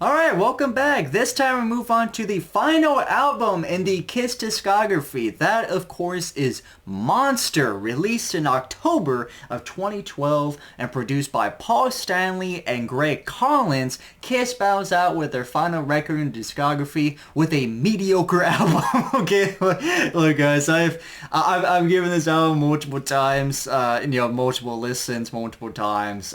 Alright, welcome back. This time we move on to the final album in the Kiss discography. That, of course, is Monster, released in October of 2012 and produced by Paul Stanley and Greg Collins. Kiss bows out with their final record in discography with a mediocre album. Okay, look guys, I've given this album multiple times, multiple listens, multiple times.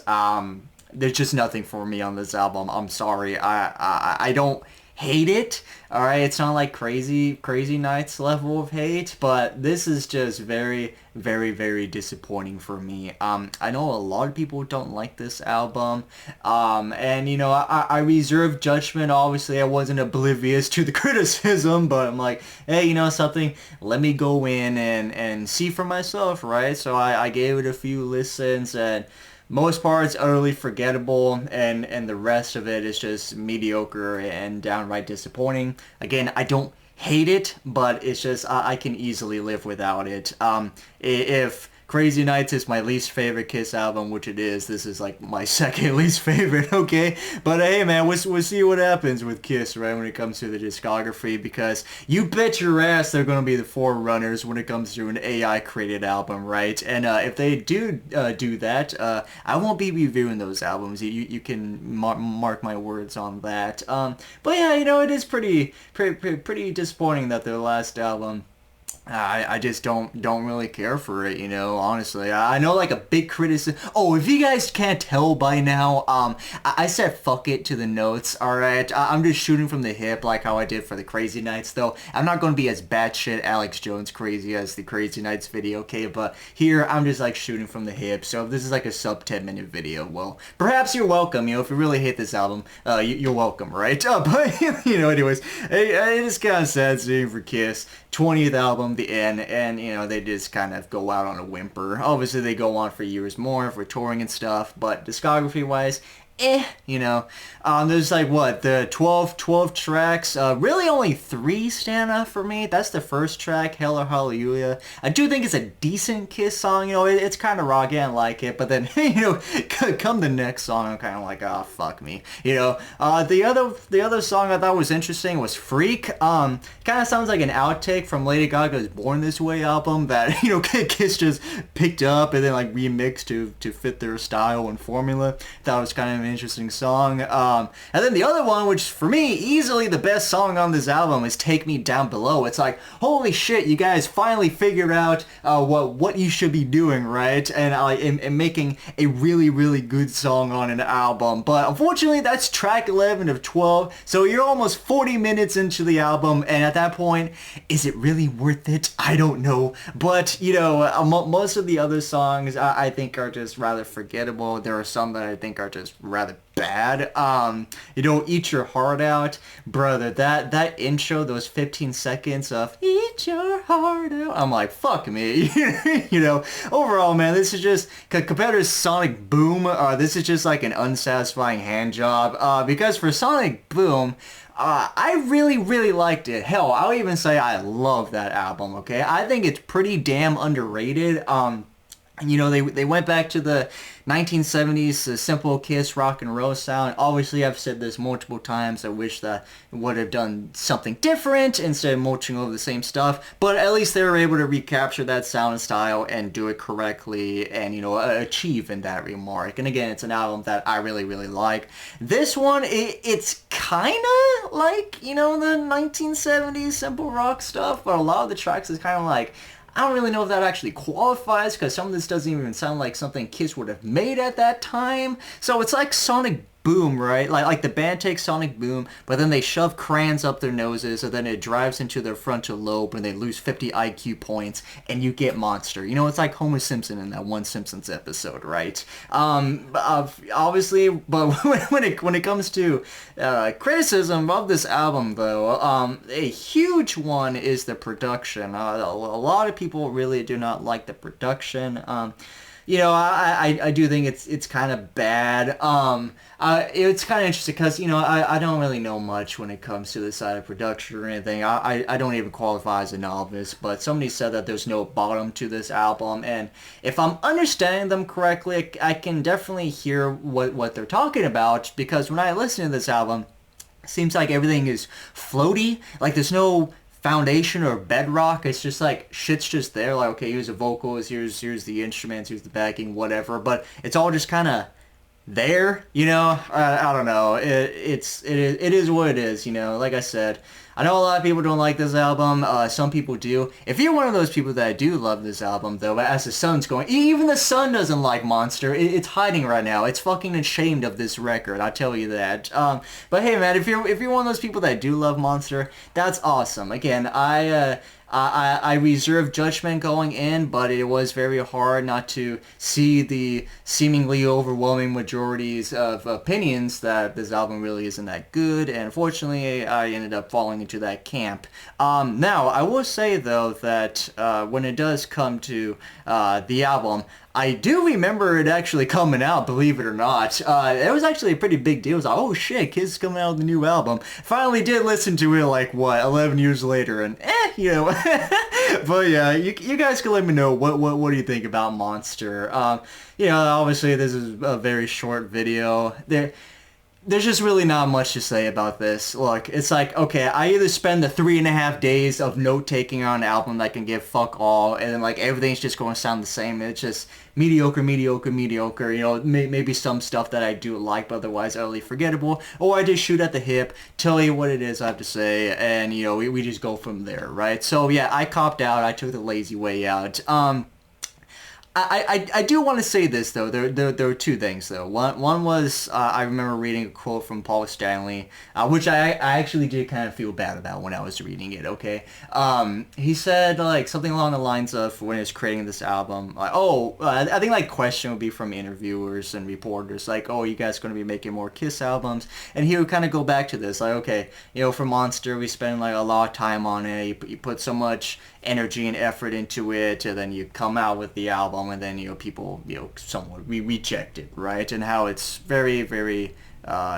There's just nothing for me on this album. I'm sorry. I don't hate it. All right, it's not like Crazy Nights level of hate, but this is just very, very, very disappointing for me. I know a lot of people don't like this album, and I reserve judgment. Obviously, I wasn't oblivious to the criticism, but I'm like, hey, something. Let me go in and see for myself, right? So I gave it a few listens and. Most parts utterly forgettable, and the rest of it is just mediocre and downright disappointing. Again, I don't hate it, but it's just I can easily live without it. If Crazy Nights is my least favorite Kiss album, which it is. This is like my second least favorite, okay? But hey man, we'll see what happens with Kiss, right, when it comes to the discography, because you bet your ass they're going to be the forerunners when it comes to an AI-created album, right? And if they do do that, I won't be reviewing those albums. You can mark my words on that. But yeah, it is pretty disappointing that their last album I just don't really care for it, honestly. I know like a big criticism. Oh, if you guys can't tell by now, I said fuck it to the notes, alright? I'm just shooting from the hip like how I did for the Crazy Nights, though. I'm not going to be as batshit Alex Jones crazy as the Crazy Nights video, okay? But here, I'm just like shooting from the hip, so if this is like a sub 10 minute video, well, perhaps you're welcome, if you really hate this album, you're welcome, right? But, anyways, it is kind of sad seeing for Kiss, 20th album, the end, and they just kind of go out on a whimper. Obviously they go on for years more for touring and stuff, but discography wise, there's like the 12 tracks, really only 3 stand out for me. That's the first track, Hell or Hallelujah. I do think it's a decent Kiss song, it's kind of rocky, I like it, but then, come the next song, I'm kind of like, oh, fuck me, the other song I thought was interesting was Freak. Kind of sounds like an outtake from Lady Gaga's Born This Way album that, Kiss just picked up and then like remixed to fit their style and formula. That was kind of an interesting song. And then the other one, which for me easily the best song on this album, is Take Me Down Below. It's like, holy shit, you guys finally figured out what you should be doing, right? And making a really, really good song on an album. But unfortunately, that's track 11 of 12, so you're almost 40 minutes into the album, and at that point, is it really worth it? I don't know. But, most of the other songs I think are just rather forgettable. There are some that I think are just rather bad. Eat Your Heart Out, brother, that intro, those 15 seconds of Eat Your Heart Out, I'm like, fuck me. Overall, man, this is just, compared to Sonic Boom, this is just like an unsatisfying hand job, because for Sonic Boom, I really, really liked it. Hell, I'll even say I love that album, okay? I think it's pretty damn underrated. They went back to the 1970s simple Kiss rock and roll sound. Obviously, I've said this multiple times. I wish that it would have done something different instead of mulching over the same stuff. But at least they were able to recapture that sound and style and do it correctly and, achieve in that remark. And again, it's an album that I really, really like. This one, it's kind of like, the 1970s simple rock stuff, but a lot of the tracks is kind of like, I don't really know if that actually qualifies, because some of this doesn't even sound like something Kiss would have made at that time. So it's like Sonic Boom, right? Like the band takes Sonic Boom, but then they shove crayons up their noses, and then it drives into their frontal lobe, and they lose 50 IQ points, and you get Monster. It's like Homer Simpson in that one Simpsons episode, right? Obviously, but when it comes to criticism of this album, though, a huge one is the production. A lot of people really do not like the production. I do think it's kind of bad. It's kind of interesting because, I don't really know much when it comes to the side of production or anything. I don't even qualify as a novice, but somebody said that there's no bottom to this album, and if I'm understanding them correctly, I can definitely hear what they're talking about, because when I listen to this album, Seems like everything is floaty. Like there's no foundation or bedrock. It's just like shit's just there. Like, okay, here's the vocals, here's the instruments, here's the backing, whatever. But it's all just kind of there, you know. I don't know. It is what it is, you know. Like I said, I know a lot of people don't like this album. Some people do. If you're one of those people that do love this album, though, as the sun's going, even the sun doesn't like Monster. It's hiding right now. It's fucking ashamed of this record. I tell you that. But hey, man, if you're one of those people that do love Monster, that's awesome. Again, I reserved judgment going in, but it was very hard not to see the seemingly overwhelming majorities of opinions that this album really isn't that good, and unfortunately I ended up falling into that camp. Now, I will say though that when it does come to the album, I do remember it actually coming out, believe it or not. It was actually a pretty big deal. It was like, oh shit, Kiss coming out with a new album. Finally did listen to it like, what, 11 years later, and you know. But yeah, you guys can let me know what do you think about Monster. You know, obviously this is a very short video. There's just really not much to say about this. Look, it's like, okay, I either spend the 3.5 days of note-taking on an album that can give fuck all, and then, like, everything's just going to sound the same. It's just mediocre, mediocre, mediocre, you know, maybe some stuff that I do like, but otherwise utterly forgettable, or I just shoot at the hip, tell you what it is I have to say, and, you know, we just go from there, right? So, yeah, I copped out. I took the lazy way out. I do want to say this though. There were two things though. One was I remember reading a quote from Paul Stanley, which I actually did kind of feel bad about when I was reading it. Okay, he said like something along the lines of when he was creating this album, like, I think like question would be from interviewers and reporters like, oh, you guys going to be making more Kiss albums? And he would kind of go back to this like, okay, you know, for Monster we spend like a lot of time on it. You put so much energy and effort into it, and then you come out with the album, and then, you know, people, you know, somewhat reject it, right? And how it's very, very,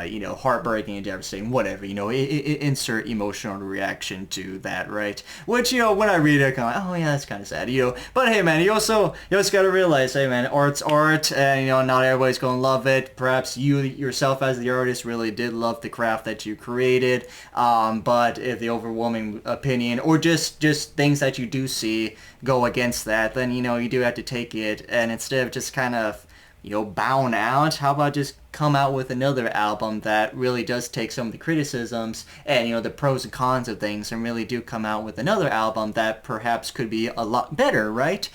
you know, heartbreaking and devastating, whatever, you know, insert emotional reaction to that, right? Which, you know, when I read it, I'm like, oh yeah, that's kind of sad, you know. But hey, man, you just gotta realize, hey, man, art's art, and, you know, not everybody's gonna love it. Perhaps you yourself as the artist really did love the craft that you created, but if the overwhelming opinion, or just things that you do see go against that, then, you know, you do have to take it, and instead of just kind of, you know, bowing out, how about just come out with another album that really does take some of the criticisms and, you know, the pros and cons of things, and really do come out with another album that perhaps could be a lot better, right?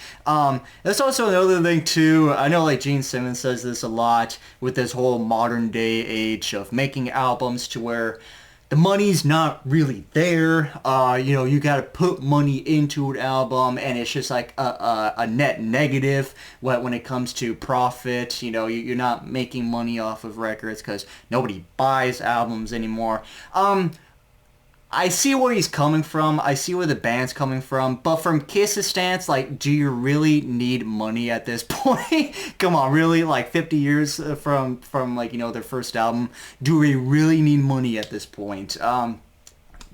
There's also another thing too. I know like Gene Simmons says this a lot with this whole modern day age of making albums to where the money's not really there. You know, you gotta put money into an album, and it's just like a net negative when it comes to profit. You know, you're not making money off of records because nobody buys albums anymore. I see where he's coming from. I see where the band's coming from. But from Kiss's stance, like, do you really need money at this point? Come on, really? Like, 50 years from like, you know, their first album. Do we really need money at this point?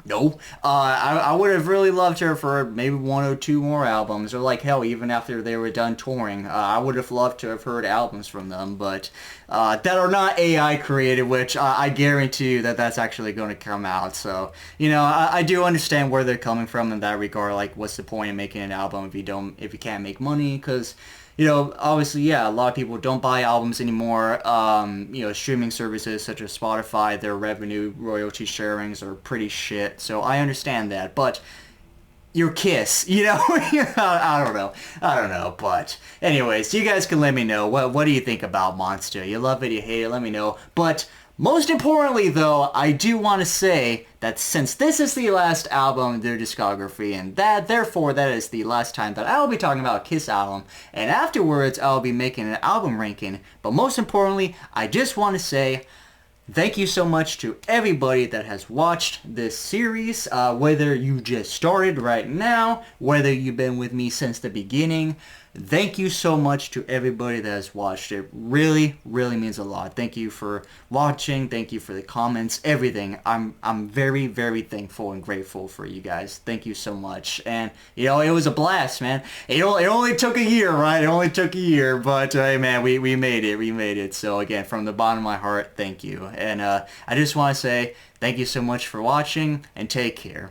No. I would have really loved her for maybe one or two more albums, or like hell, even after they were done touring. I would have loved to have heard albums from them, but that are not AI created, which I guarantee you that that's actually going to come out. So, you know, I do understand where they're coming from in that regard. Like, what's the point of making an album if you can't make money? Because, you know, obviously, yeah, a lot of people don't buy albums anymore. You know, streaming services such as Spotify, their revenue royalty sharings are pretty shit. So I understand that, but your Kiss, you know, I don't know. But anyways, you guys can let me know what do you think about Monster. You love it, you hate it, let me know. But most importantly, though, I do want to say that since this is the last album in their discography, and therefore that is the last time that I will be talking about a Kiss album, and afterwards I'll be making an album ranking. But most importantly, I just want to say thank you so much to everybody that has watched this series, whether you just started right now, whether you've been with me since the beginning. thank you so much to everybody that has watched. It really, really means a lot. Thank you for watching. Thank you for the comments, everything. I'm very, very thankful and grateful for you guys. Thank you so much. And, you know, it was a blast, man. It only took a year, right? It only took a year, but, hey, man, we made it. We made it. So, again, from the bottom of my heart, thank you. And I just want to say thank you so much for watching, and take care.